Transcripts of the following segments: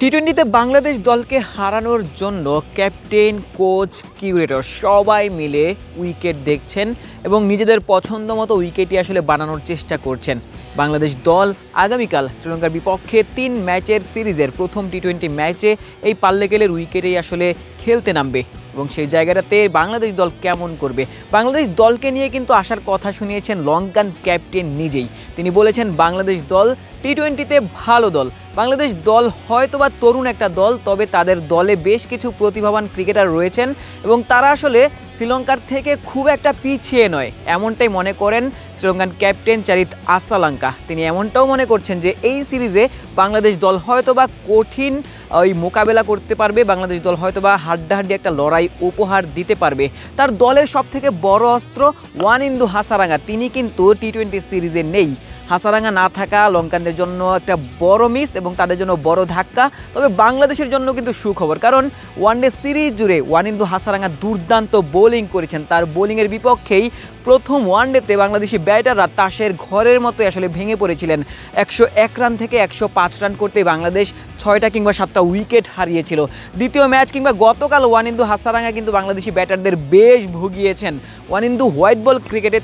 টি-20তে বাংলাদেশ দলকে হারানোর জন্য ক্যাপ্টেন, কোচ, কিউরেটর সবাই মিলে উইকেট দেখছেন এবং নিজেদের পছন্দ মতো উইকেটই আসলে বানানোর চেষ্টা করছেন। বাংলাদেশ দল আগামীকাল শ্রীলঙ্কার বিপক্ষে 3 ম্যাচের সিরিজের প্রথম টি-20 ম্যাচে এই পাল্লেকেলের উইকেটেই আসলে খেলতে নামবে এবং সেই জায়গাটাতে বাংলাদেশ দল কেমন করবে। বাংলাদেশ দলকে নিয়ে কিন্তু আসার কথা শুনিয়েছেন লঙ্কান ক্যাপ্টেন নিজেই। তিনি বলেছেন বাংলাদেশ দল টি-20তে ভালো দল। বাংলাদেশ দল হয়তোবা তরুণ একটা দল, তবে তাদের দলে বেশ কিছু প্রতিভাবান ক্রিকেটার রয়েছেন এবং তারা আসলে শ্রীলঙ্কার থেকে খুব একটা পিছিয়ে নয়, এমনটাই মনে করেন শ্রীলঙ্কান ক্যাপ্টেন চারিত আসালাঙ্কা। তিনি এমনটাও মনে করছেন যে এই সিরিজে বাংলাদেশ দল হয়তোবা কঠিন ওই মোকাবেলা করতে পারবে, বাংলাদেশ দল হয়তোবা হাড্ডাহাড্ডি একটা লড়াই উপহার দিতে পারবে। তার দলের সবথেকে বড় অস্ত্র ওয়ানিন্দু হাসারাঙ্গা, তিনি কিন্তু টি-20 সিরিজে নেই। হাসারাঙ্গা না থাকা লঙ্কানদের জন্য একটা বড় মিস এবং তাদের জন্য বড় ধাক্কা। তবে বাংলাদেশের জন্য কিন্তু সুখবর, কারণ ওয়ানডে সিরিজ জুড়ে ওয়ানিন্দু হাসারাঙ্গা দুর্দান্ত বোলিং করেছেন। তার বোলিংয়ের বিপক্ষেই প্রথম ওয়ানডেতে বাংলাদেশি ব্যাটাররা তাসের ঘরের মতোই আসলে ভেঙে পড়েছিলেন। 101 রান থেকে 105 রান করতে বাংলাদেশ 6টা কিংবা 7টা উইকেট হারিয়েছিল। দ্বিতীয় ম্যাচ কিংবা গতকাল ওয়ানিন্দু হাসারাঙ্গা কিন্তু বাংলাদেশি ব্যাটারদের বেশ ভুগিয়েছেন। ওয়ানিন্দু হোয়াইট বল ক্রিকেটে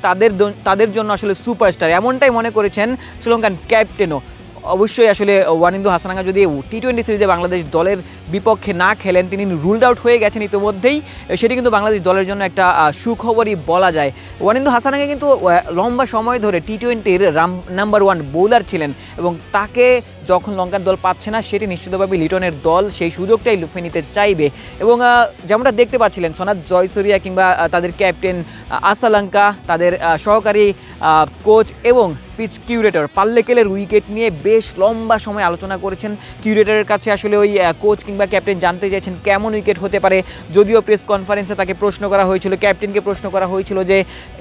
তাদের জন্য আসলে সুপারস্টার, এমনটাই মনে করেছেন শ্রীলঙ্কান ক্যাপ্টেনও। অবশ্যই আসলে ওয়ানিন্দু হাসারাঙ্গা যদি টি-20 সিরিজে বাংলাদেশ দলের বিপক্ষে না খেলেন, তিনি রুলড আউট হয়ে গেছেন ইতিমধ্যেই, সেটি কিন্তু বাংলাদেশ দলের জন্য একটা সুখবরই বলা যায়। ওয়ানিন্দু হাসারাঙ্গা কিন্তু লম্বা সময় ধরে টি-20-র নাম্বার 1 বোলার ছিলেন এবং তাকে যখন লঙ্কান দল পাচ্ছে না, সেটি নিশ্চিতভাবে লিটনের দল সেই সুযোগটাই লুফে নিতে চাইবে। এবং যেমনটা দেখতে পাচ্ছিলেন সনাথ জয়সুরিয়া কিংবা তাদের ক্যাপ্টেন আসালাঙ্কা, তাদের সহকারী কোচ এবং পিচ কিউরেটর পাল্লেকেলের উইকেট নিয়ে বেশ লম্বা সময় আলোচনা করেছেন। কিউরেটরের কাছে আসলে ওই কোচ কিংবা ক্যাপ্টেন জানতে চাইছেন কেমন উইকেট হতে পারে। যদিও প্রেস কনফারেন্সে তাকে প্রশ্ন করা হয়েছিল, ক্যাপ্টেনকে প্রশ্ন করা হয়েছিল যে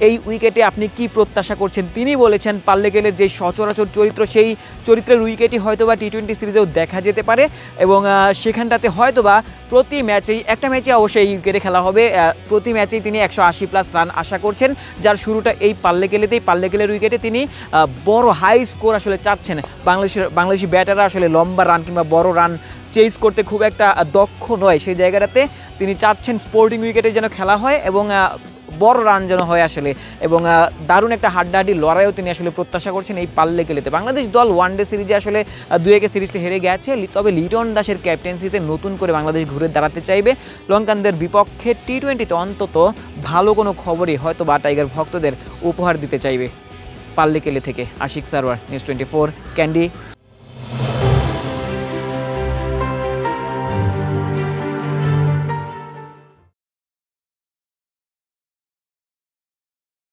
এই উইকেটে আপনি কি প্রত্যাশা করছেন, তিনি বলেছেন পাল্লেকেলের যে সচরাচর চরিত্র, সেই চরিত্রের উইকেটই হয়তোবা টি-20 সিরিজেও দেখা যেতে পারে এবং সেখানটাতে হয়তোবা প্রতি ম্যাচেই, একটা ম্যাচে অবশ্যই এই উইকেটে খেলা হবে, প্রতি ম্যাচেই তিনি 180+ রান আশা করছেন, যার শুরুটা এই পাল্লেকেলের উইকেটে তিনি বড় হাই স্কোর আসলে চাচ্ছেন। বাংলাদেশি ব্যাটাররা আসলে লম্বা রান কিংবা বড় রান চেস করতে খুব একটা দক্ষ নয়, সেই জায়গাটাতে তিনি চাচ্ছেন স্পোর্টিং উইকেটে যেন খেলা হয় এবং বড় রান যেন হয় আসলে, এবং দারুণ একটা হাড্ডাহাড্ডি লড়াইও তিনি আসলে প্রত্যাশা করছেন এই পাল্লেকেলেতে। বাংলাদেশ দল ওয়ানডে সিরিজে আসলে 2-1 সিরিজটি হেরে গেছে, তবে লিটন দাসের ক্যাপ্টেন্সিতে নতুন করে বাংলাদেশ ঘুরে দাঁড়াতে চাইবে। লঙ্কানদের বিপক্ষে টি-20তে অন্তত ভালো কোনো খবরই হয়তো বা টাইগার ভক্তদের উপহার দিতে চাইবে পাল্লেকেলে থেকে। Ashik Sarwar, news 24, candy.